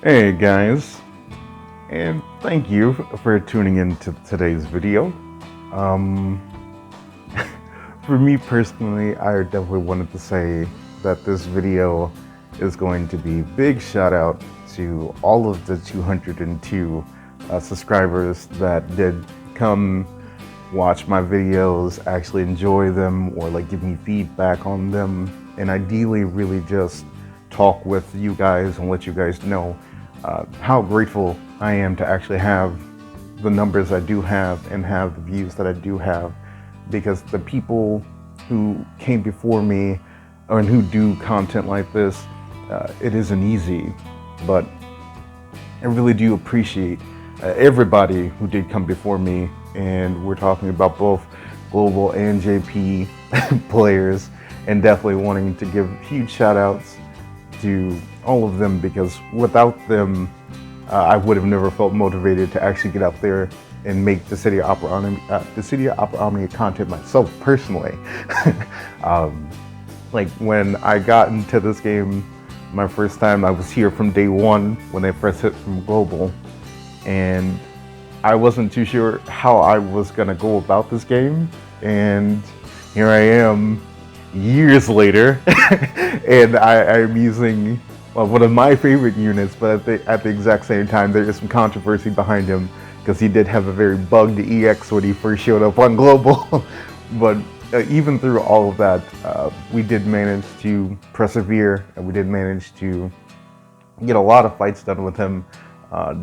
Hey guys, and thank you for tuning in to today's video. Um, for me personally, I definitely wanted to say that this video is going to be big shout out to all of the 202 subscribers that did come watch my videos, actually enjoy them, or like give me feedback on them, and ideally really just talk with you guys and let you guys know how grateful I am to actually have the numbers I do have and have the views that I do have, because the people who came before me and who do content like this, it isn't easy, but I really do appreciate everybody who did come before me, and we're talking about both global and JP players, and definitely wanting to give huge shout outs to all of them, because without them I would have never felt motivated to actually get out there and make the City of Opera Omnia content myself personally. Like when I got into this game my first time, I was here from day one when they first hit from global, and I wasn't too sure how I was gonna go about this game, and here I am years later and I'm using one of my favorite units, but at the exact same time there is some controversy behind him, because he did have a very bugged EX when he first showed up on global. But even through all of that, we did manage to persevere, and we did manage to get a lot of fights done with him.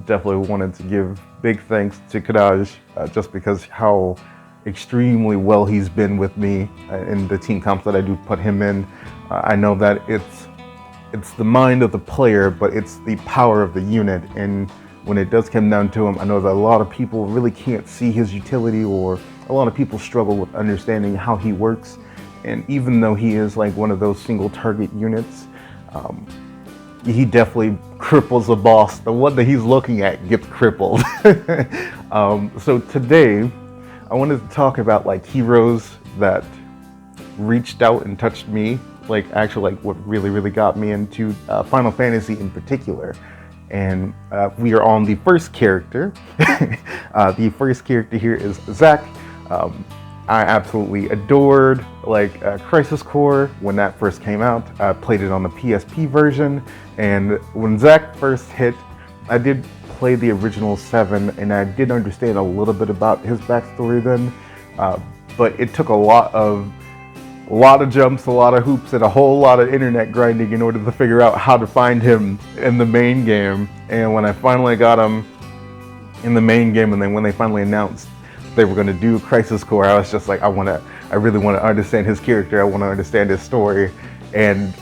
Definitely wanted to give big thanks to Kadaj, just because how extremely well he's been with me in the team comps that I do put him in. I know that it's the mind of the player, but it's the power of the unit, and when it does come down to him, I know that a lot of people really can't see his utility, or a lot of people struggle with understanding how he works. And even though he is like one of those single target units, he definitely cripples the boss. The one that he's looking at gets crippled. So today I wanted to talk about like heroes that reached out and touched me, like actually like what really got me into Final Fantasy in particular. And we are on the first character. The first character here is Zack. I absolutely adored like Crisis Core when that first came out. I played it on the PSP version, and when Zack first hit, I did play the original 7, and I did understand a little bit about his backstory then, but it took a lot of jumps, a lot of hoops, and a whole lot of internet grinding in order to figure out how to find him in the main game. And when I finally got him in the main game, and then when they finally announced they were going to do Crisis Core, I was just like, I really want to understand his character, I want to understand his story. And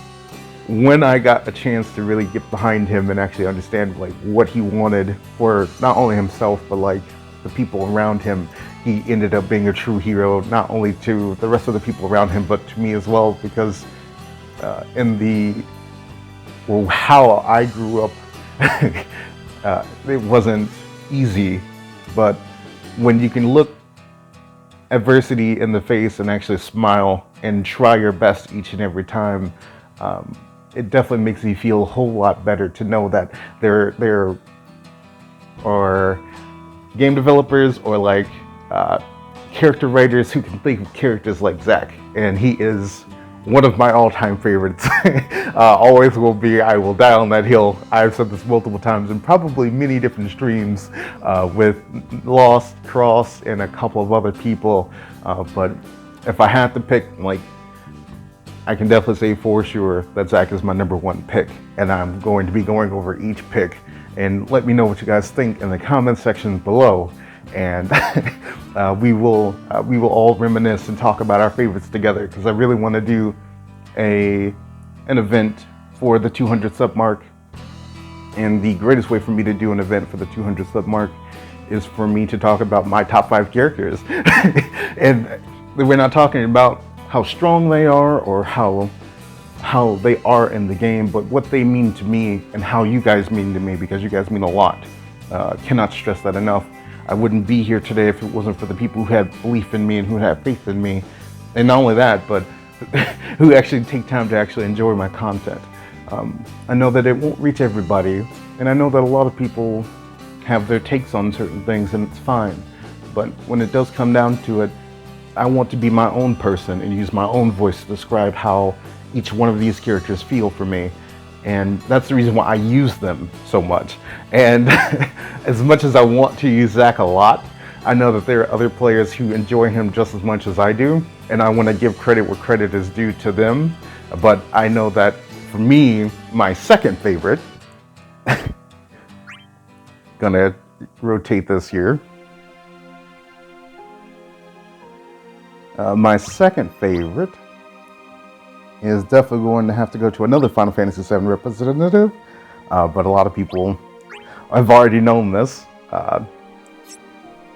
when I got a chance to really get behind him and actually understand like what he wanted for not only himself, but like the people around him, he ended up being a true hero, not only to the rest of the people around him, but to me as well, because how I grew up, it wasn't easy, but when you can look adversity in the face and actually smile and try your best each and every time, it definitely makes me feel a whole lot better to know that there are game developers or like character writers who can think of characters like Zack, and he is one of my all-time favorites. Always will be. I will die on that hill. I've said this multiple times in probably many different streams with Lost, Cross, and a couple of other people, but if I had to pick, like, I can definitely say for sure that Zack is my number one pick, and I'm going to be going over each pick, and let me know what you guys think in the comment section below, and we will all reminisce and talk about our favorites together, because I really want to do an event for the 200 sub mark, and the greatest way for me to do an event for the 200 sub mark is for me to talk about my top 5 characters. And we're not talking about how strong they are or how they are in the game, but what they mean to me and how you guys mean to me, because you guys mean a lot. Cannot stress that enough. I wouldn't be here today if it wasn't for the people who had belief in me and who had faith in me, and not only that, but who actually take time to actually enjoy my content. I know that it won't reach everybody, And I know that a lot of people have their takes on certain things, and it's fine. But when it does come down to it, I want to be my own person and use my own voice to describe how each one of these characters feel for me. And that's the reason why I use them so much. And as much as I want to use Zack a lot, I know that there are other players who enjoy him just as much as I do. And I want to give credit where credit is due to them. But I know that for me, my second favorite, gonna rotate this here. My second favorite is definitely going to have to go to another Final Fantasy VII representative, but a lot of people have already known this.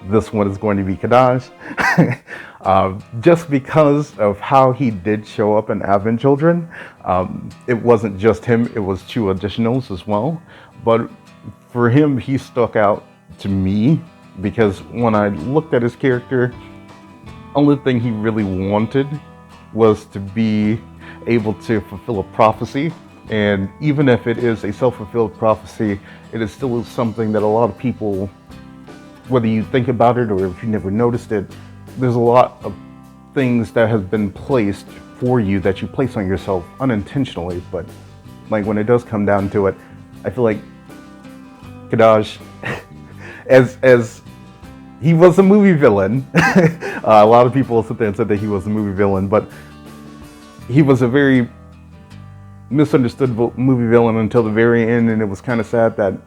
This one is going to be Kadaj, just because of how he did show up in Advent Children. It wasn't just him, it was two additionals as well, but for him, he stuck out to me because when I looked at his character, only thing he really wanted was to be able to fulfill a prophecy. And even if it is a self-fulfilled prophecy, it is still something that a lot of people, whether you think about it or if you never noticed it, there's a lot of things that have been placed for you that you place on yourself unintentionally. But like when it does come down to it, I feel like Kadaj, as he was a movie villain. A lot of people sit there and said that he was a movie villain, but he was a very misunderstood movie villain until the very end, and it was kind of sad that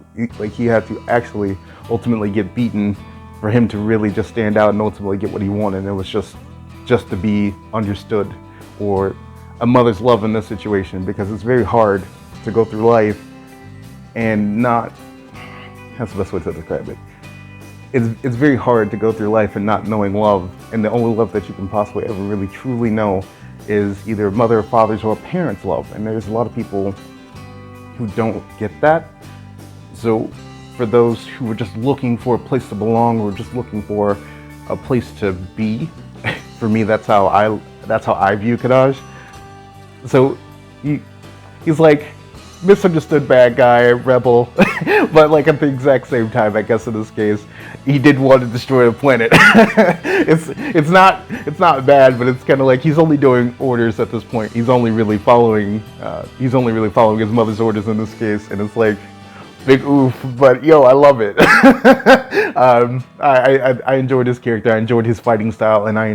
he had to actually ultimately get beaten for him to really just stand out and ultimately get what he wanted. It was just to be understood, or a mother's love in this situation, because it's very hard to go through life and not, that's the best way to describe it. It's very hard to go through life and not knowing love, and the only love that you can possibly ever really truly know is either a mother or father's or a parent's love. And there's a lot of people who don't get that. So for those who are just looking for a place to belong or just looking for a place to be, for me, that's how I view Kadaj. So he's like misunderstood bad guy, rebel, but like at the exact same time, I guess in this case, he did want to destroy the planet. It's not bad, but it's kind of like he's only doing orders at this point. He's only really following his mother's orders in this case, and it's like big oof. But yo, I love it. I enjoyed his character. I enjoyed his fighting style, and I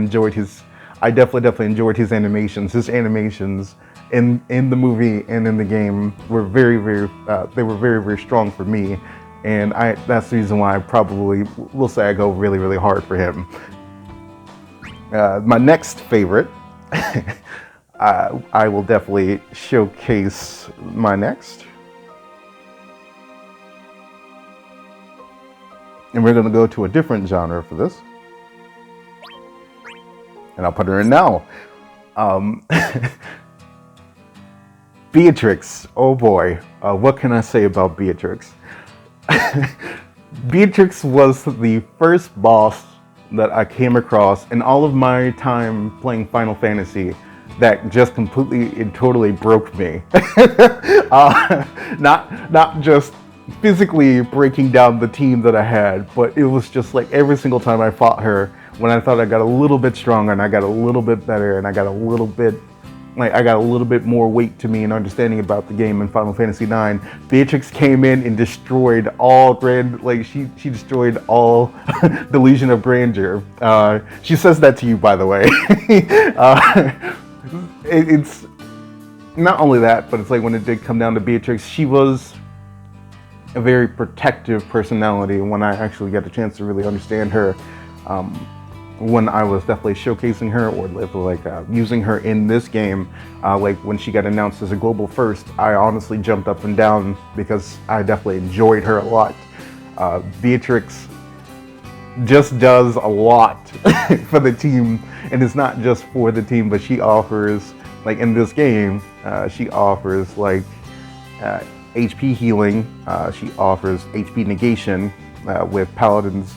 definitely enjoyed his animations. His animations in the movie and in the game were very strong for me, and that's the reason why I probably will say I go really hard for him. My next favorite, I will definitely showcase my next, and we're going to go to a different genre for this, and I'll put her in now. Beatrix, oh boy, what can I say about Beatrix? Beatrix was the first boss that I came across in all of my time playing Final Fantasy that just completely and totally broke me. Not just physically breaking down the team that I had, but it was just like every single time I fought her, when I thought I got a little bit stronger and I got a little bit better and I got a little bit more weight to me and understanding about the game in Final Fantasy IX, Beatrix came in and destroyed all she destroyed all the Legion of Grandeur. She says that to you, by the way. It's not only that, but it's like when it did come down to Beatrix, she was a very protective personality. When I actually got a chance to really understand her, when I was definitely showcasing her or using her in this game, like when she got announced as a global first, I honestly jumped up and down because I definitely enjoyed her a lot. Beatrix just does a lot for the team, and it's not just for the team, but she offers, like in this game, she offers like HP healing, she offers HP negation with Paladin's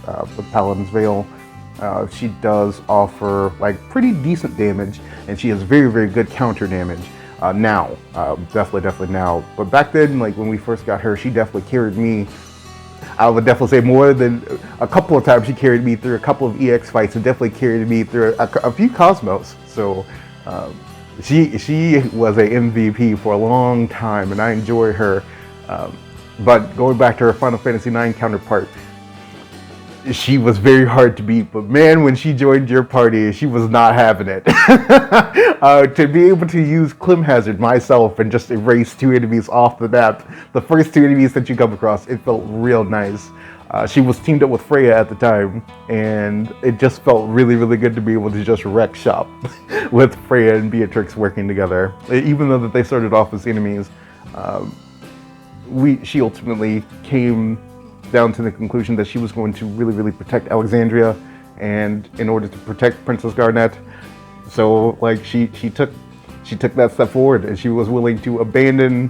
Veil. She does offer like pretty decent damage, and she has very good counter damage. now. Definitely now. But back then, like when we first got her, she definitely carried me. I would definitely say more than a couple of times she carried me through a couple of EX fights and definitely carried me through a few Cosmos. So she was a MVP for a long time, and I enjoy her. But going back to her Final Fantasy IX counterpart, she was very hard to beat, but man, when she joined your party, she was not having it. To be able to use Clim Hazard myself and just erase two enemies off the map, the first two enemies that you come across, it felt real nice. She was teamed up with Freya at the time, and it just felt really good to be able to just wreck shop with Freya and Beatrix working together. Even though that they started off as enemies, she ultimately came down to the conclusion that she was going to really protect Alexandria, and in order to protect Princess Garnet, so like she took that step forward, and she was willing to abandon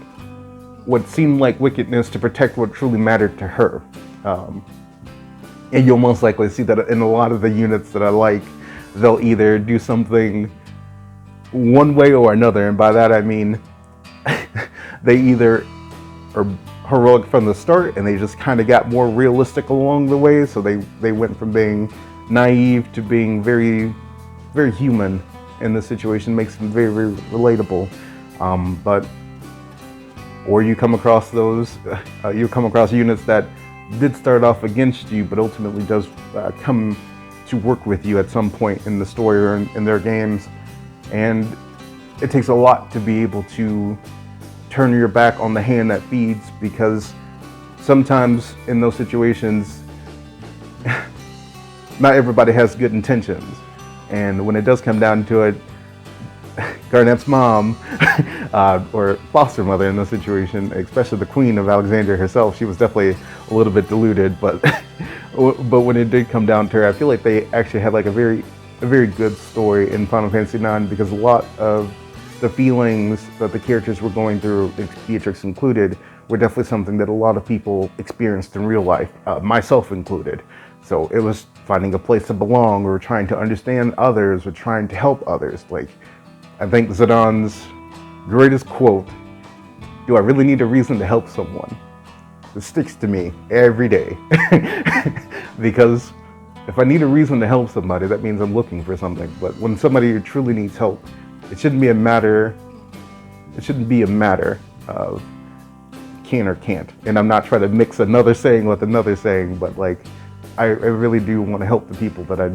what seemed like wickedness to protect what truly mattered to her. And you'll most likely see that in a lot of the units that I like, they'll either do something one way or another, and by that I mean they either are heroic from the start and they just kind of got more realistic along the way, so they went from being naive to being very human in this situation, makes them very relatable. Or you come across units that did start off against you but ultimately does come to work with you at some point in the story or in their games, and it takes a lot to be able to turn your back on the hand that feeds, because sometimes in those situations not everybody has good intentions, and when it does come down to it, Garnet's mom or foster mother in this situation, especially the Queen of Alexandria herself, she was definitely a little bit deluded, but when it did come down to her, I feel like they actually had like a very good story in Final Fantasy IX, because a lot of the feelings that the characters were going through, Beatrix included, were definitely something that a lot of people experienced in real life, myself included. So it was finding a place to belong, or trying to understand others, or trying to help others. Like, I think Zidane greatest quote, "Do I really need a reason to help someone?" It sticks to me every day. Because if I need a reason to help somebody, that means I'm looking for something. But when somebody truly needs help, it shouldn't be a matter of can or can't. And I'm not trying to mix another saying with another saying, but like, I really do want to help the people that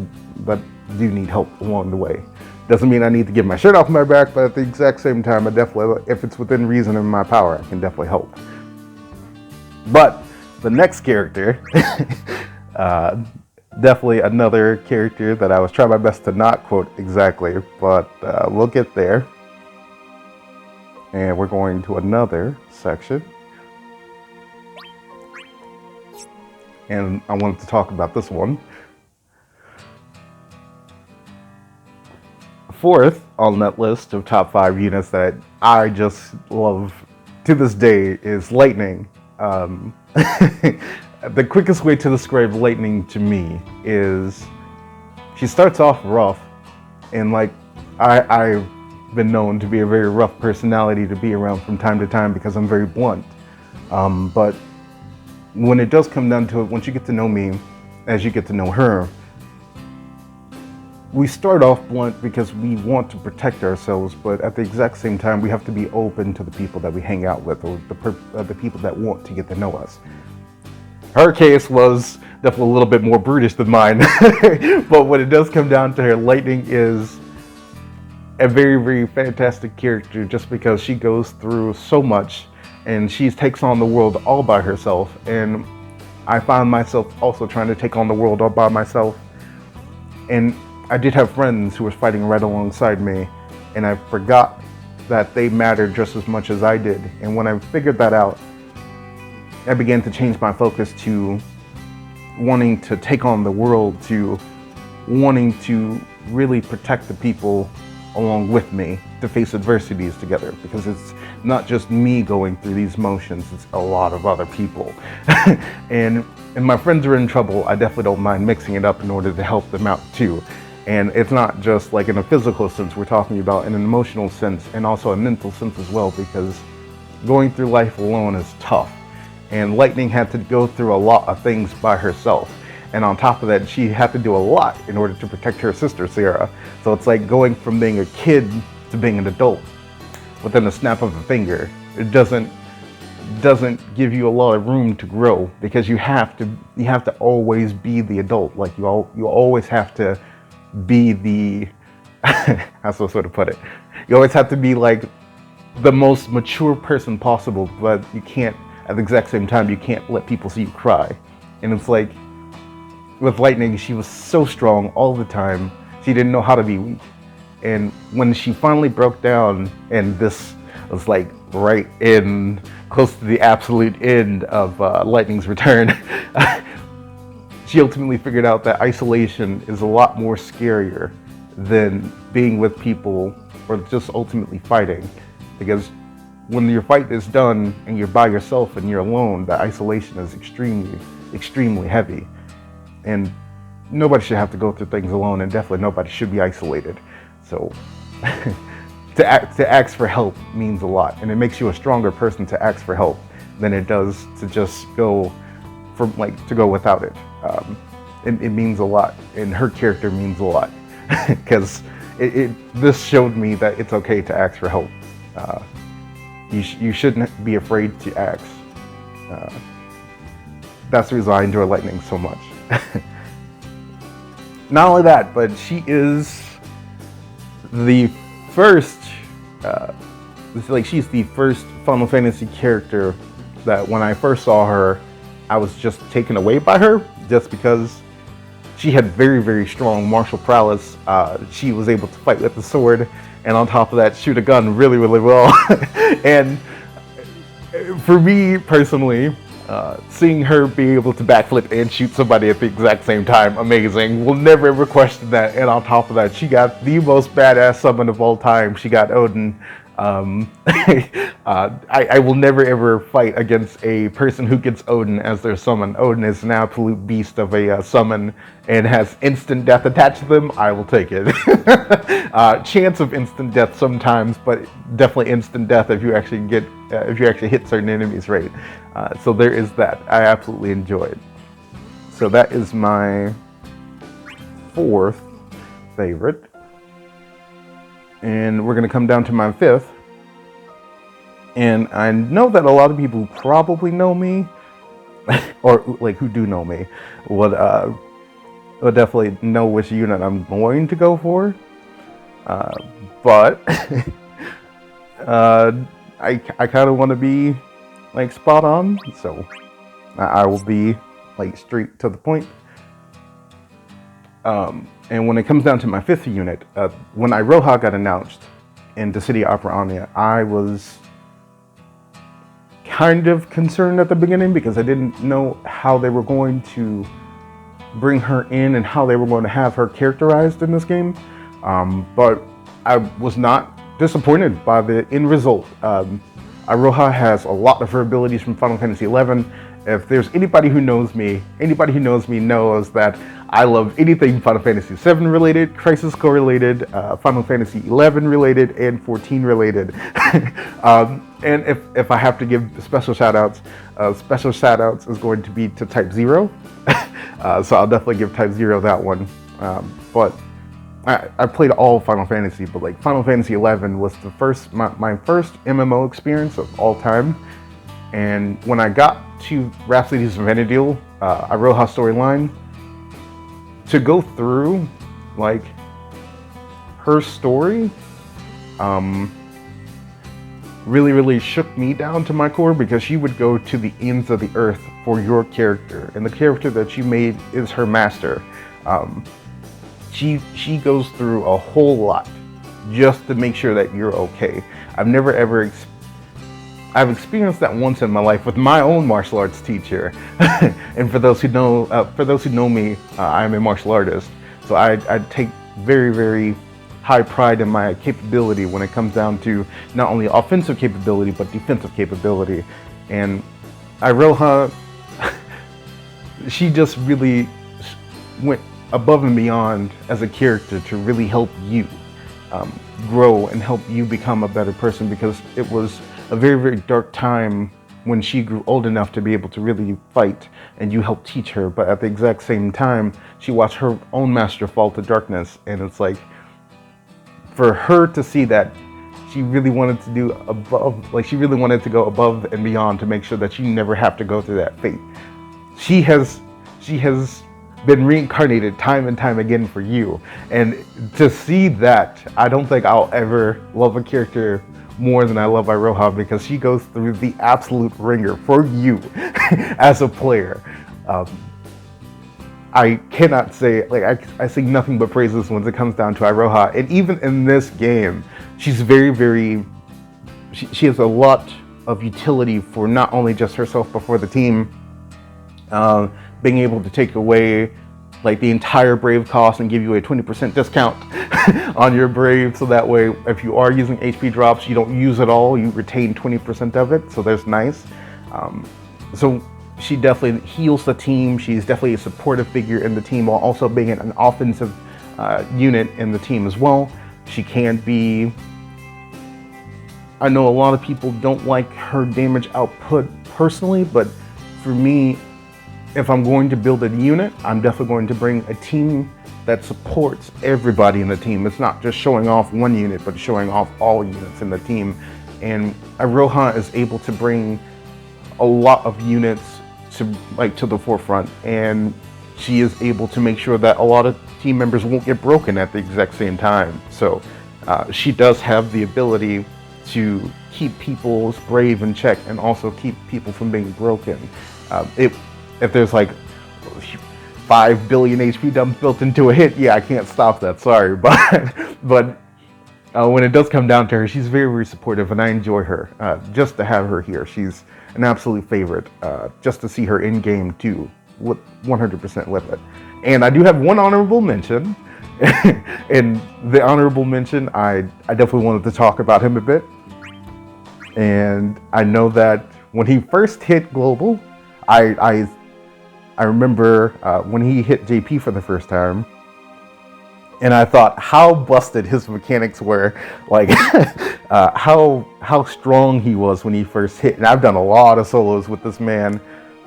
do need help along the way. Doesn't mean I need to give my shirt off my back, but at the exact same time, I definitely, if it's within reason and my power, I can definitely help. But the next character, definitely another character that I was trying my best to not quote exactly, but we'll get there. And we're going to another section. And I wanted to talk about this one. Fourth on that list of top 5 units that I just love to this day is Lightning. The quickest way to describe Lightning to me is she starts off rough, and like I've been known to be a very rough personality to be around from time to time because I'm very blunt. But when it does come down to it, once you get to know me, as you get to know her, we start off blunt because we want to protect ourselves, but at the exact same time, we have to be open to the people that we hang out with, or the people that want to get to know us. Her case was definitely a little bit more brutish than mine, but when it does come down to her, Lightning is a very fantastic character just because she goes through so much and she takes on the world all by herself, and I found myself also trying to take on the world all by myself. And I did have friends who were fighting right alongside me, and I forgot that they mattered just as much as I did. And when I figured that out, I began to change my focus to wanting to take on the world, to wanting to really protect the people along with me, to face adversities together, because it's not just me going through these motions, it's a lot of other people. and my friends are in trouble, I definitely don't mind mixing it up in order to help them out too. And it's not just like in a physical sense, we're talking about in an emotional sense and also a mental sense as well, because going through life alone is tough. And Lightning had to go through a lot of things by herself. And on top of that, she had to do a lot in order to protect her sister, Sarah. So it's like going from being a kid to being an adult within a snap of a finger. It doesn't give you a lot of room to grow, because you have to always be the adult. Like you always have to be the how so to put it. You always have to be like the most mature person possible, but you can't, at the exact same time, you can't let people see you cry. And it's like with Lightning, she was so strong all the time. She didn't know how to be weak. And when she finally broke down, and this was like right in close to the absolute end of Lightning's return, she ultimately figured out that isolation is a lot more scarier than being with people or just ultimately fighting. Because when your fight is done and you're by yourself and you're alone, the isolation is extremely, extremely heavy. And nobody should have to go through things alone, and definitely nobody should be isolated. So to ask for help means a lot, and it makes you a stronger person to ask for help than it does to just go without it. It means a lot, and her character means a lot, because this showed me that it's okay to ask for help. You shouldn't be afraid to ask. That's the reason I enjoy Lightning so much. Not only that, but she is the first, she's the first Final Fantasy character that when I first saw her, I was just taken away by her, just because she had very, very strong martial prowess. She was able to fight with the sword, and on top of that, shoot a gun really, really well. And for me personally, seeing her be able to backflip and shoot somebody at the exact same time, amazing. We'll never ever question that. And on top of that, she got the most badass summon of all time. She got Odin. I will never ever fight against a person who gets Odin as their summon. Odin is an absolute beast of a summon and has instant death attached to them. I will take it. Chance of instant death sometimes, but definitely instant death if you actually hit certain enemies right. So there is that. I absolutely enjoy it. So that is my fourth favorite. And we're going to come down to my fifth. And I know that a lot of people probably know me, or like who do know me, would definitely know which unit I'm going to go for. But I kind of want to be like spot on, so I will be like straight to the point. And when it comes down to my fifth unit, when Iroha got announced in the city of Aperania, I was kind of concerned at the beginning because I didn't know how they were going to bring her in and how they were going to have her characterized in this game. But I was not disappointed by the end result. Iroha has a lot of her abilities from Final Fantasy XI. If there's anybody who knows me knows that I love anything Final Fantasy VII related, Crisis Core related, Final Fantasy XI related, and 14 related. And if I have to give special shout outs is going to be to Type 0. So I'll definitely give Type 0 that one. But I played all Final Fantasy, but like Final Fantasy XI was the first, my first MMO experience of all time. And when I got to Rhapsodies of Vana'diel, Iroha storyline, to go through like her story, really shook me down to my core, because she would go to the ends of the earth for your character, and the character that she made is her master. She goes through a whole lot just to make sure that you're okay. I've experienced that once in my life with my own martial arts teacher. And for those who know me, I'm a martial artist. So I take very high pride in my capability when it comes down to not only offensive capability, but defensive capability. And Iroha, she just really went above and beyond as a character to really help you grow and help you become a better person, because it was a very, very dark time when she grew old enough to be able to really fight, and you helped teach her. But at the exact same time, she watched her own master fall to darkness, and it's like, for her to see that, she really wanted to do above, like she really wanted to go above and beyond to make sure that you never have to go through that fate. She has been reincarnated time and time again for you, and to see that, I don't think I'll ever love a character more than I love Iroha, because she goes through the absolute ringer for you as a player. I cannot say, like, I say nothing but praises when it comes down to Iroha. And even in this game, she's very, she has a lot of utility for not only just herself, but for the team. Being able to take away like the entire Brave cost and give you a 20% discount on your Brave. So that way, if you are using HP drops, you don't use it all, you retain 20% of it. So that's nice. So she definitely heals the team. She's definitely a supportive figure in the team, while also being an offensive unit in the team as well. She can be, I know a lot of people don't like her damage output personally, but for me, if I'm going to build a unit, I'm definitely going to bring a team that supports everybody in the team. It's not just showing off one unit, but showing off all units in the team. And Iroha is able to bring a lot of units to the forefront, and she is able to make sure that a lot of team members won't get broken at the exact same time. So she does have the ability to keep people's Brave in check and also keep people from being broken. If there's like 5 billion HP dumps built into a hit, yeah, I can't stop that, sorry. But when it does come down to her, she's very, very supportive, and I enjoy her. Just to have her here, she's an absolute favorite. Just to see her in game too, 100% with it. And I do have one honorable mention. And the honorable mention, I definitely wanted to talk about him a bit. And I know that when he first hit global, I remember when he hit JP for the first time, and I thought how busted his mechanics were, like how strong he was when he first hit. And I've done a lot of solos with this man,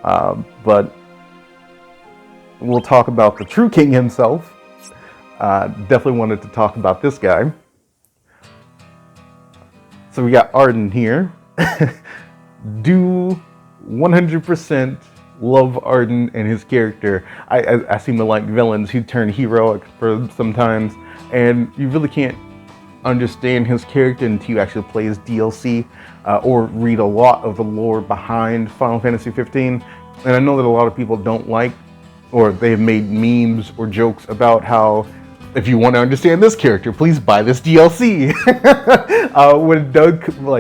but we'll talk about the true king himself. Definitely wanted to talk about this guy. So we got Arden here. Do 100% love Arden and his character. I seem to like villains who turn heroic for sometimes, and you really can't understand his character until you actually play his DLC or read a lot of the lore behind Final Fantasy 15. And I know that a lot of people don't like, or they've made memes or jokes about how, if you want to understand this character, please buy this DLC.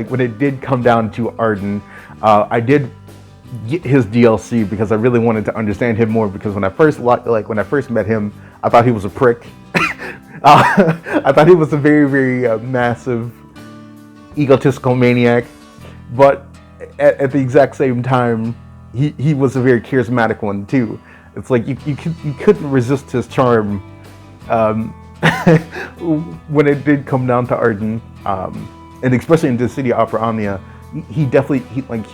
When it did come down to Arden, I did get his DLC because I really wanted to understand him more. Because when I first met him, I thought he was a prick. I thought he was a very, very massive, egotistical maniac. But at the exact same time, he was a very charismatic one too. It's like you couldn't resist his charm. When it did come down to Arden, and especially in the city of Opera Omnia, he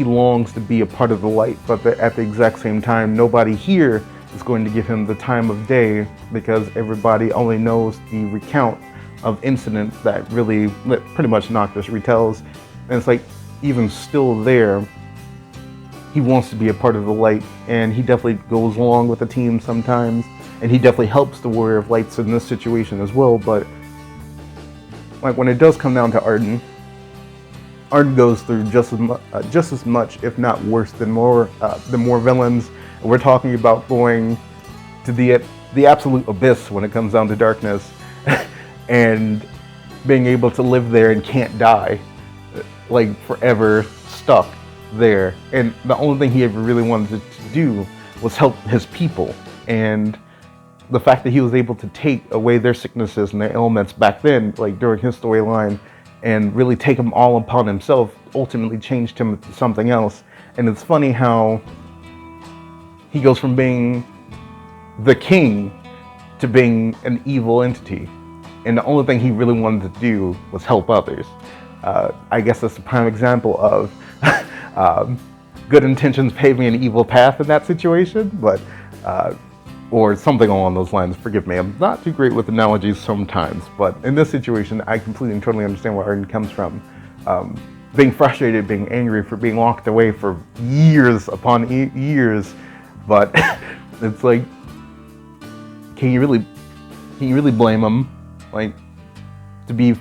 longs to be a part of the light, but at the exact same time, nobody here is going to give him the time of day, because everybody only knows the recount of incidents that pretty much Noctis retells. And it's like, even still there, he wants to be a part of the light, and he definitely goes along with the team sometimes, and he definitely helps the Warrior of Lights in this situation as well. But like when it does come down to Arden goes through just as much, if not worse, than more villains. And we're talking about going to the absolute abyss when it comes down to darkness, and being able to live there and can't die, like forever stuck there. And the only thing he ever really wanted to do was help his people. And the fact that he was able to take away their sicknesses and their ailments back then, like during his storyline, and really take them all upon himself, ultimately changed him to something else. And it's funny how he goes from being the king to being an evil entity. And the only thing he really wanted to do was help others. I guess that's a prime example of good intentions paving an evil path in that situation, but or something along those lines. Forgive me, I'm not too great with analogies sometimes, but in this situation, I completely and totally understand where Arden comes from. Being frustrated, being angry for being locked away for years upon years, but it's like, can you really blame him? Like, to be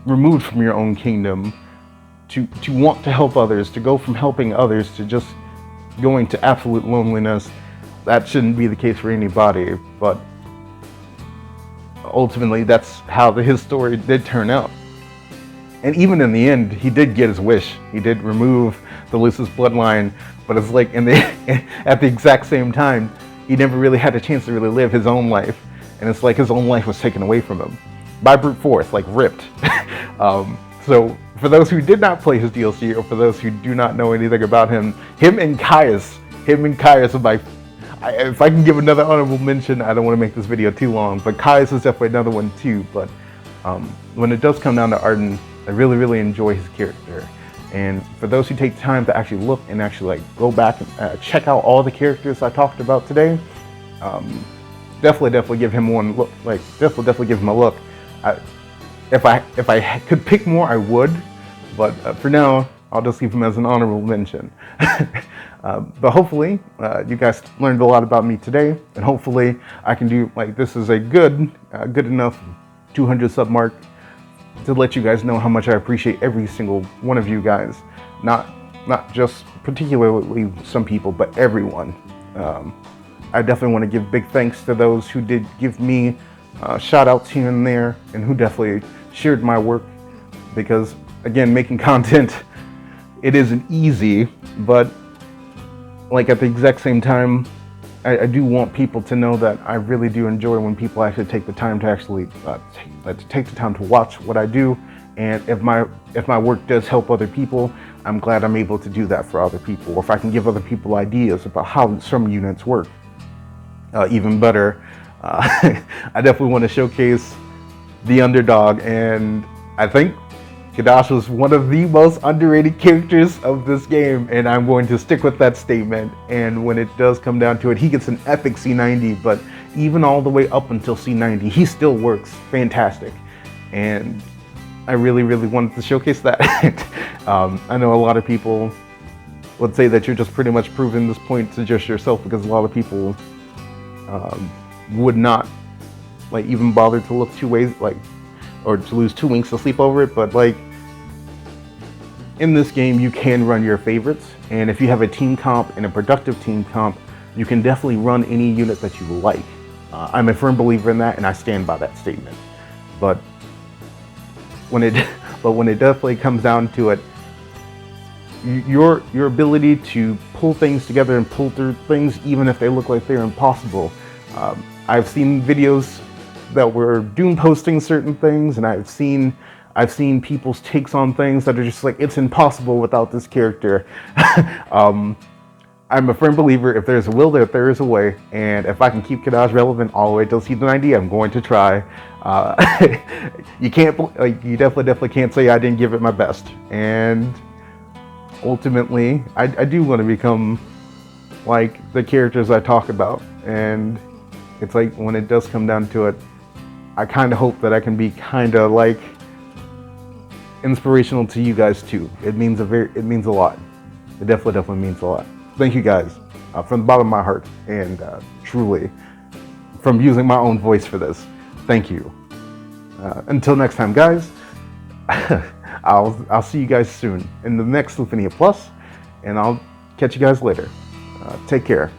removed from your own kingdom, to want to help others, to go from helping others to just going to absolute loneliness. That shouldn't be the case for anybody, but ultimately that's how his story did turn out. And even in the end, he did get his wish. He did remove the Lucis bloodline, but it's like at the exact same time, he never really had a chance to really live his own life. And it's like his own life was taken away from him by brute force, like ripped. So for those who did not play his DLC, or for those who do not know anything about him and Caius are my, if I can give another honorable mention, I don't want to make this video too long, but Caius is definitely another one too. But when it does come down to Arden, I really, really enjoy his character. And for those who take time to actually look and actually like go back and check out all the characters I talked about today, definitely give him one look. Like definitely give him a look. If I could pick more, I would, but for now, I'll just leave him as an honorable mention. But hopefully, you guys learned a lot about me today, and hopefully, I can do like this is a good enough 200 sub mark to let you guys know how much I appreciate every single one of you guys. Not just particularly some people, but everyone. I definitely want to give big thanks to those who did give me shout outs here and there, and who definitely shared my work, because again, making content, it isn't easy, but like at the exact same time, I do want people to know that I really do enjoy when people actually take the time to actually take the time to watch what I do. And if my work does help other people, I'm glad I'm able to do that for other people. Or if I can give other people ideas about how some units work, even better. I definitely want to showcase the underdog, and I think Kadash was one of the most underrated characters of this game, and I'm going to stick with that statement. And when it does come down to it, he gets an epic C90, but even all the way up until C90, he still works fantastic. And I really, really wanted to showcase that. I know a lot of people would say that you're just pretty much proving this point to just yourself, because a lot of people would not like even bother to look 2 ways, like, or to lose 2 winks to sleep over it. But like in this game, you can run your favorites, and if you have a team comp and a productive team comp, you can definitely run any unit that you like. I'm a firm believer in that, and I stand by that statement. But when it definitely comes down to it, your ability to pull things together and pull through things, even if they look like they're impossible. I've seen videos that were doom posting certain things, and I've seen people's takes on things that are just like, it's impossible without this character. I'm a firm believer, if there's a will, there is a way, and if I can keep Kadash relevant all the way till C90, I'm going to try. You definitely can't say I didn't give it my best, and ultimately, I do want to become like the characters I talk about. And it's like, when it does come down to it, I kind of hope that I can be kind of like inspirational to you guys too. It means a lot. It definitely means a lot. Thank you guys from the bottom of my heart, and truly from using my own voice for this. Thank you. Until next time, guys. I'll see you guys soon in the next Lufinia Plus, and I'll catch you guys later. Take care.